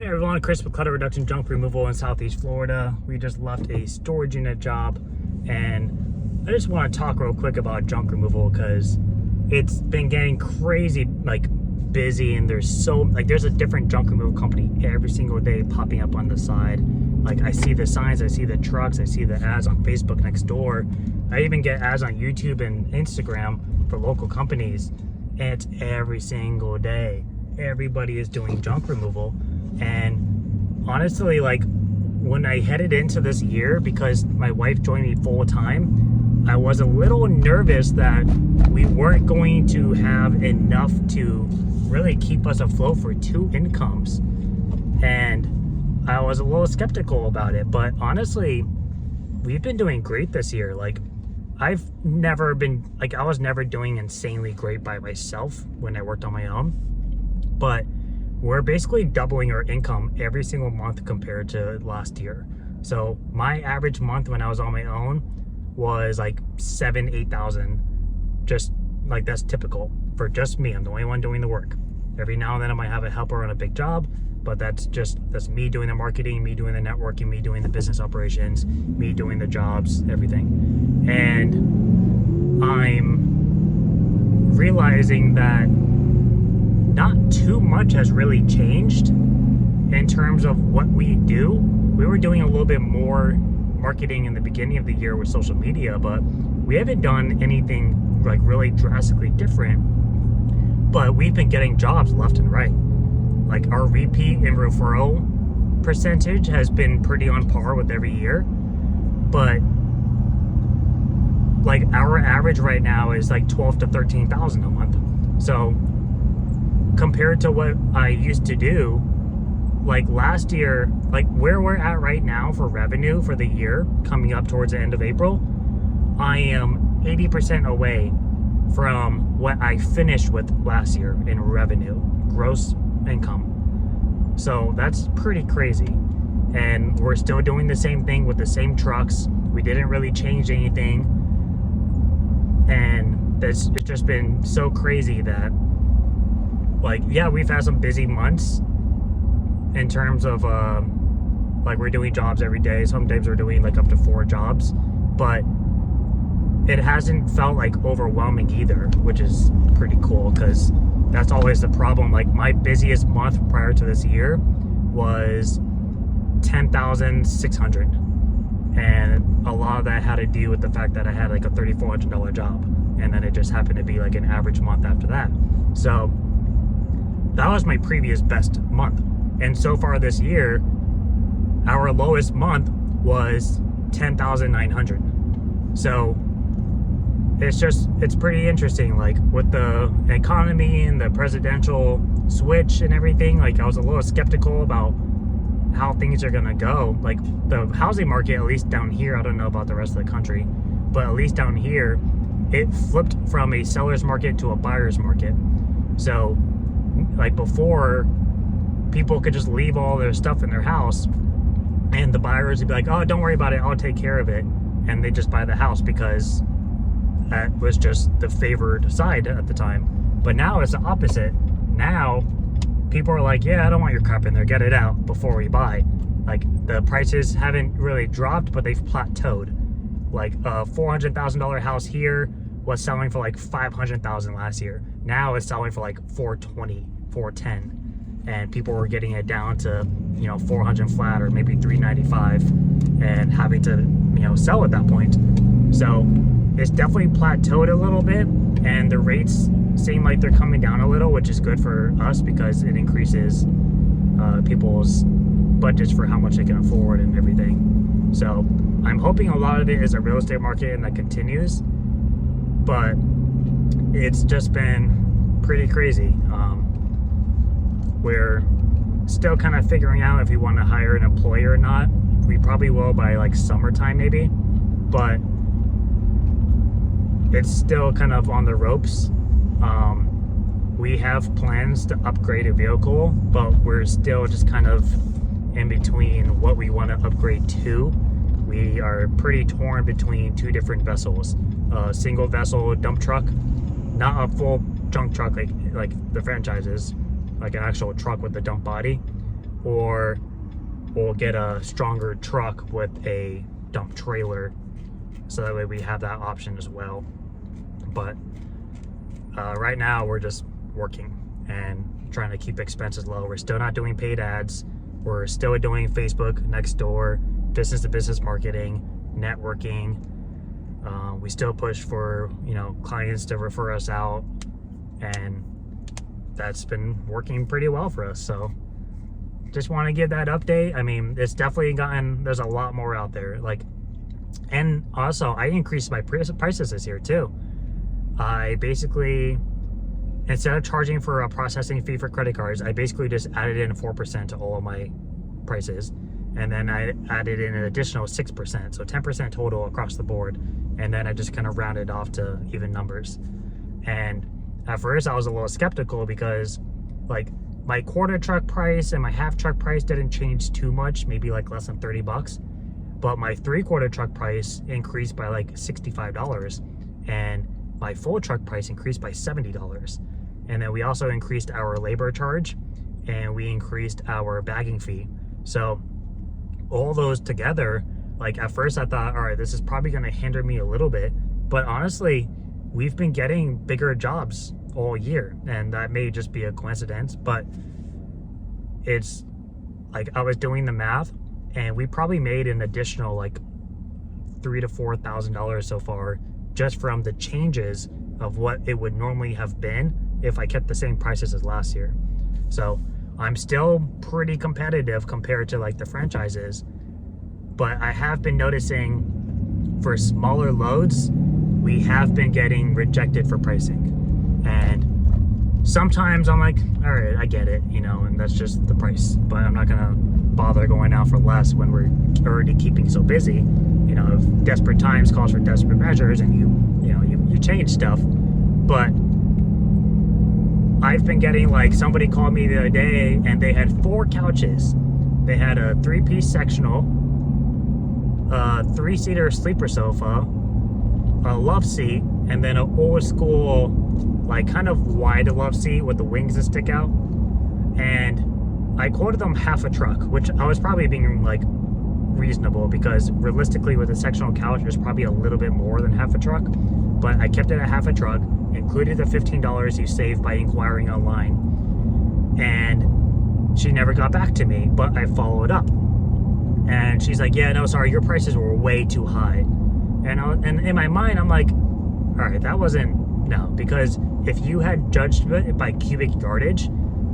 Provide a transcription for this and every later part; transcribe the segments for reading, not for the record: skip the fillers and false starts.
Hey everyone, Chris with Clutter Reduction Junk Removal in Southeast Florida. We just left a storage unit job and I just want to talk real quick about junk removal because it's been getting crazy busy, and there's a different junk removal company every single day popping up on the side. Like, I see the signs, I see the trucks, I see the ads on Facebook next door. I even get ads on YouTube and Instagram for local companies, and it's every single day. Everybody is doing junk removal. And honestly, when I headed into this year, because my wife joined me full time, I was a little nervous that we weren't going to have enough to really keep us afloat for two incomes. And I was a little skeptical about it, but honestly, we've been doing great this year. I was never doing insanely great by myself when I worked on my own, but we're basically doubling our income every single month compared to last year. So my average month when I was on my own was $7,000-8,000. Just that's typical for just me. I'm the only one doing the work. Every now and then I might have a helper on a big job, but that's me doing the marketing, me doing the networking, me doing the business operations, me doing the jobs, everything. And I'm realizing that not too much has really changed in terms of what we do. We were doing a little bit more marketing in the beginning of the year with social media, but we haven't done anything really drastically different. But we've been getting jobs left and right. Our repeat and referral percentage has been pretty on par with every year, but our average right now is $12,000 to $13,000 a month. So compared to what I used to do, last year, where we're at right now for revenue for the year coming up towards the end of April, I am 80% away from what I finished with last year in revenue, gross income. So that's pretty crazy. And we're still doing the same thing with the same trucks. We didn't really change anything. And it's just been so crazy that yeah, we've had some busy months in terms of we're doing jobs every day. Sometimes we're doing up to 4 jobs, but it hasn't felt overwhelming either, which is pretty cool, because that's always the problem. My busiest month prior to this year was 10,600, and a lot of that had to do with the fact that I had a $3,400 job, and then it just happened to be an average month after that. So that was my previous best month. And so far this year, our lowest month was 10,900. So it's pretty interesting, with the economy and the presidential switch and everything. I was a little skeptical about how things are gonna go. The housing market, at least down here, I don't know about the rest of the country, but at least down here, it flipped from a seller's market to a buyer's market. So before, people could just leave all their stuff in their house and the buyers would be oh, don't worry about it, I'll take care of it, and they just buy the house because that was just the favored side at the time. But now it's the opposite. Now people are yeah, I don't want your crap in there, get it out before we buy. The prices haven't really dropped, but they've plateaued. A $400,000 house here was selling for $500,000 last year. Now it's selling for $420,000, $410,000, and people were getting it down to 400 flat or maybe 395, and having to sell at that point. So it's definitely plateaued a little bit, and the rates seem like they're coming down a little, which is good for us because it increases people's budgets for how much they can afford and everything. So I'm hoping a lot of it is a real estate market and that continues, but it's just been pretty crazy. We're still kind of figuring out if we want to hire an employee or not. We probably will by summertime maybe, but it's still kind of on the ropes. We have plans to upgrade a vehicle, but we're still just kind of in between what we want to upgrade to. We are pretty torn between 2 different vessels. A single vessel dump truck, not a full junk truck like the franchises, like an actual truck with the dump body, or we'll get a stronger truck with a dump trailer, so that way we have that option as well. But right now we're just working and trying to keep expenses low. We're still not doing paid ads. We're still doing Facebook, Nextdoor, business-to-business marketing, networking. We still push for, you know, clients to refer us out, and that's been working pretty well for us. So just want to give that update. I mean, it's definitely there's a lot more out there. Like, and also I increased my prices this year too. I basically, instead of charging for a processing fee for credit cards, I basically just added in 4% to all of my prices. And then I added in an additional 6%, so 10% total across the board. And then I just kind of rounded off to even numbers. And at first I was a little skeptical because like my quarter truck price and my half truck price didn't change too much, maybe like less than 30 bucks. But my 3/4 truck price increased by like $65, and my full truck price increased by $70. And then we also increased our labor charge, and we increased our bagging fee. So all those together, like at first I thought, all right, this is probably going to hinder me a little bit, but honestly, we've been getting bigger jobs all year, and that may just be a coincidence, but it's like I was doing the math, and we probably made an additional like $3,000 to $4,000 so far just from the changes of what it would normally have been if I kept the same prices as last year. So I'm still pretty competitive compared to like the franchises, but I have been noticing for smaller loads, we have been getting rejected for pricing. And sometimes I'm like, all right, I get it, you know, and that's just the price, but I'm not gonna bother going out for less when we're already keeping so busy. You know, if desperate times calls for desperate measures, and you change stuff. But I've been getting, like, somebody called me the other day and they had 4 couches. They had a 3-piece sectional, a 3-seater sleeper sofa, a love seat, and then an old school, like, kind of wide love seat with the wings that stick out. And I quoted them half a truck, which I was probably being like reasonable, because realistically with a sectional couch there's probably a little bit more than half a truck, but I kept it at half a truck, included the $15 you save by inquiring online. And she never got back to me, but I followed up, and she's like, yeah, no, sorry, your prices were way too high. And in my mind I'm like, all right, that wasn't, no, because if you had judged it by cubic yardage,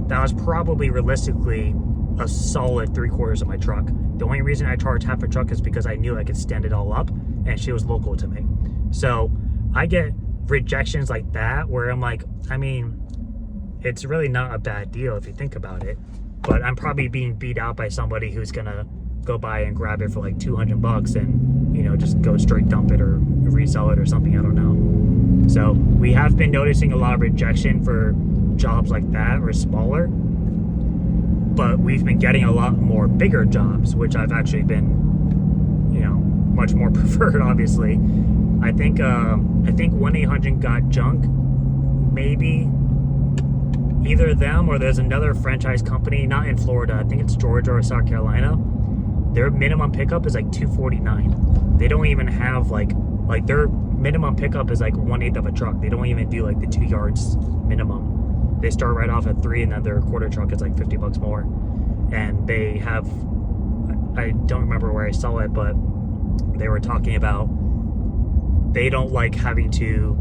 that was probably realistically a solid 3/4 of my truck. The only reason I charged half a truck is because I knew I could stand it all up, and she was local to me. So I get rejections like that where I'm like, I mean, it's really not a bad deal if you think about it, but I'm probably being beat out by somebody who's gonna go by and grab it for like 200 bucks and, you know, just go straight dump it or resell it or something, I don't know. So we have been noticing a lot of rejection for jobs like that or smaller, but we've been getting a lot more bigger jobs, which I've actually been, you know, much more preferred, obviously. I think 1-800 Got Junk, maybe either them or there's another franchise company, not in Florida, I think it's Georgia or South Carolina. Their minimum pickup is like $249. They don't even have like their minimum pickup is like 1/8 of a truck. They don't even do like the 2 yards minimum. They start right off at 3, and then their quarter truck is like 50 bucks more. And they have, I don't remember where I saw it, but they were talking about they don't like having to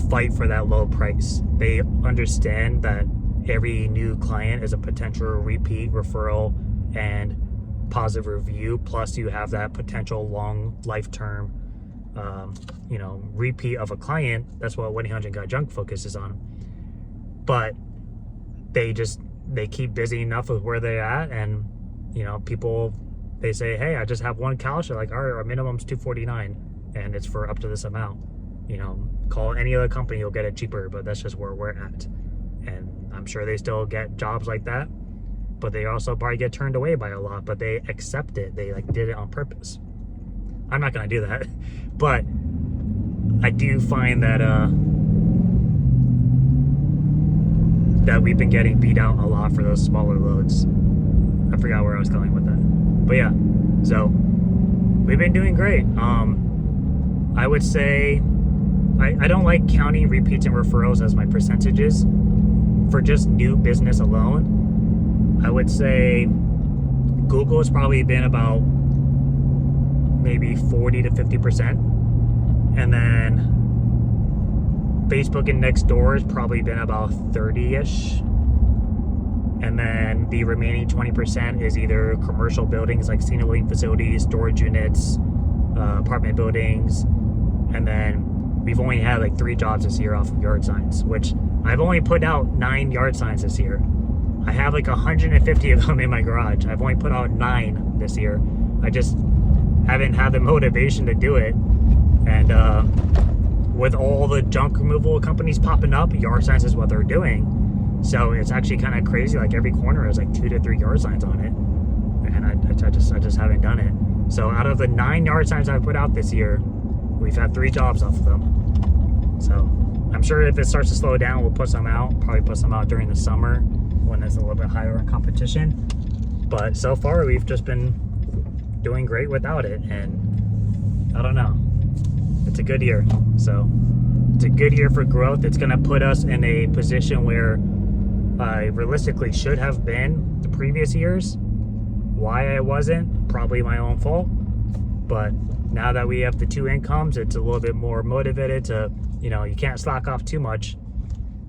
fight for that low price. They understand that every new client is a potential repeat referral and positive review, plus you have that potential long life term you know, repeat of a client. That's what 1-800 Got Junk focuses on. But they keep busy enough with where they're at, and, you know, people, they say, hey, I just have one couch. They're like, all right, our minimum's $249 and it's for up to this amount. You know, call any other company, you'll get it cheaper, but that's just where we're at. And I'm sure they still get jobs like that, but they also probably get turned away by a lot, but they accept it. They like did it on purpose. I'm not gonna do that, but I do find that that we've been getting beat out a lot for those smaller loads. I forgot where I was going with that. But yeah, so we've been doing great. I would say I don't like counting repeats and referrals as my percentages for just new business alone. I would say Google has probably been about maybe 40 to 50%. And then Facebook and Nextdoor has probably been about 30-ish. And then the remaining 20% is either commercial buildings like senior living facilities, storage units, apartment buildings. And then we've only had like 3 jobs this year off of yard signs, which I've only put out 9 yard signs this year. I have like 150 of them in my garage. I've only put out 9 this year. I just haven't had the motivation to do it. And with all the junk removal companies popping up, yard signs is what they're doing. So it's actually kind of crazy. Like every corner has like 2 to 3 yard signs on it. And I just haven't done it. So out of the 9 yard signs I've put out this year, we've had 3 jobs off of them. So I'm sure if it starts to slow down, we'll put some out. Probably put some out during the summer when there's a little bit higher in competition. But so far, we've just been doing great without it. And I don't know. It's a good year. So it's a good year for growth. It's going to put us in a position where I realistically should have been the previous years. Why I wasn't, probably my own fault. But now that we have the 2 incomes, it's a little bit more motivated to, you can't slack off too much.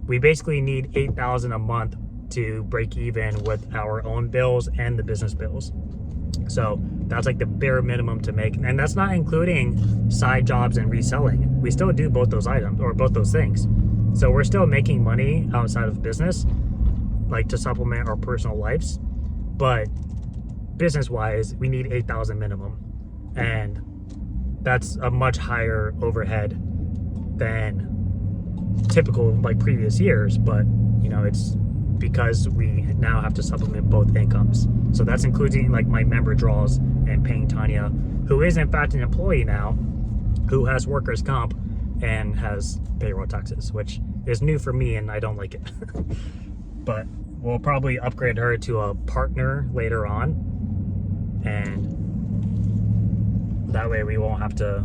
We basically need $8,000 a month to break even with our own bills and the business bills. So that's like the bare minimum to make. And that's not including side jobs and reselling. We still do both those items or both those things. So we're still making money outside of business, like to supplement our personal lives. But business-wise, we need $8,000 minimum. And that's a much higher overhead than typical like previous years. But, it's because we now have to supplement both incomes. So that's including like my member draws and paying Tanya, who is in fact an employee now, who has workers' comp and has payroll taxes, which is new for me and I don't like it. But we'll probably upgrade her to a partner later on, and that way we won't have to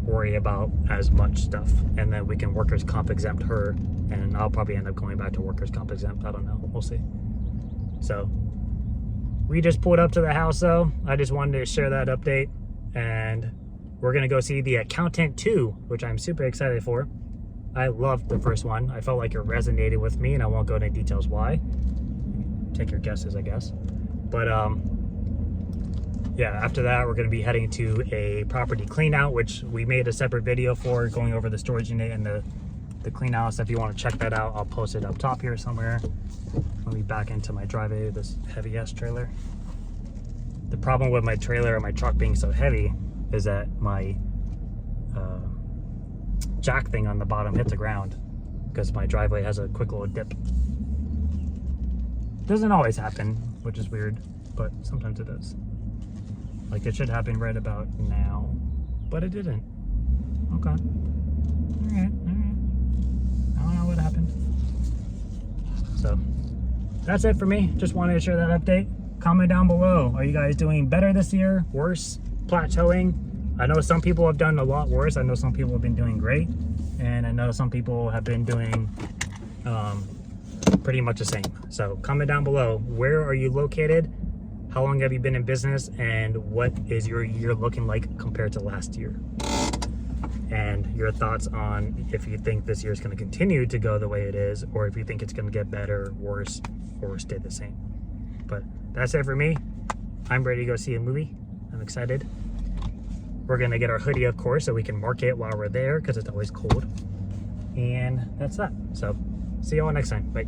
worry about as much stuff, and then we can workers' comp exempt her, and I'll probably end up going back to workers' comp exempt. I don't know, we'll see. So we just pulled up to the house though. I just wanted to share that update, and we're gonna go see The Accountant 2, which I'm super excited for. I loved the first one. I felt like it resonated with me, and I won't go into details why. Take your guesses, I guess. But yeah, after that, we're going to be heading to a property clean out, which we made a separate video for, going over the storage unit and the clean out. So if you want to check that out, I'll post it up top here somewhere. Let me back into my driveway, this heavy ass trailer. The problem with my trailer and my truck being so heavy is that my jack thing on the bottom hits the ground because my driveway has a quick little dip. Doesn't always happen, which is weird, but sometimes it does. Like it should happen right about now, but it didn't. Okay. All right. I don't know what happened. So that's it for me. Just wanted to share that update. Comment down below. Are you guys doing better this year? Worse? Plateauing? I know some people have done a lot worse. I know some people have been doing great. And I know some people have been doing pretty much the same. So comment down below. Where are you located? How long have you been in business, and what is your year looking like compared to last year? And your thoughts on if you think this year is going to continue to go the way it is, or if you think it's going to get better, worse, or stay the same. But that's it for me. I'm ready to go see a movie. I'm excited. We're going to get our hoodie, of course, so we can mark it while we're there because it's always cold. And that's that. So see you all next time. Bye.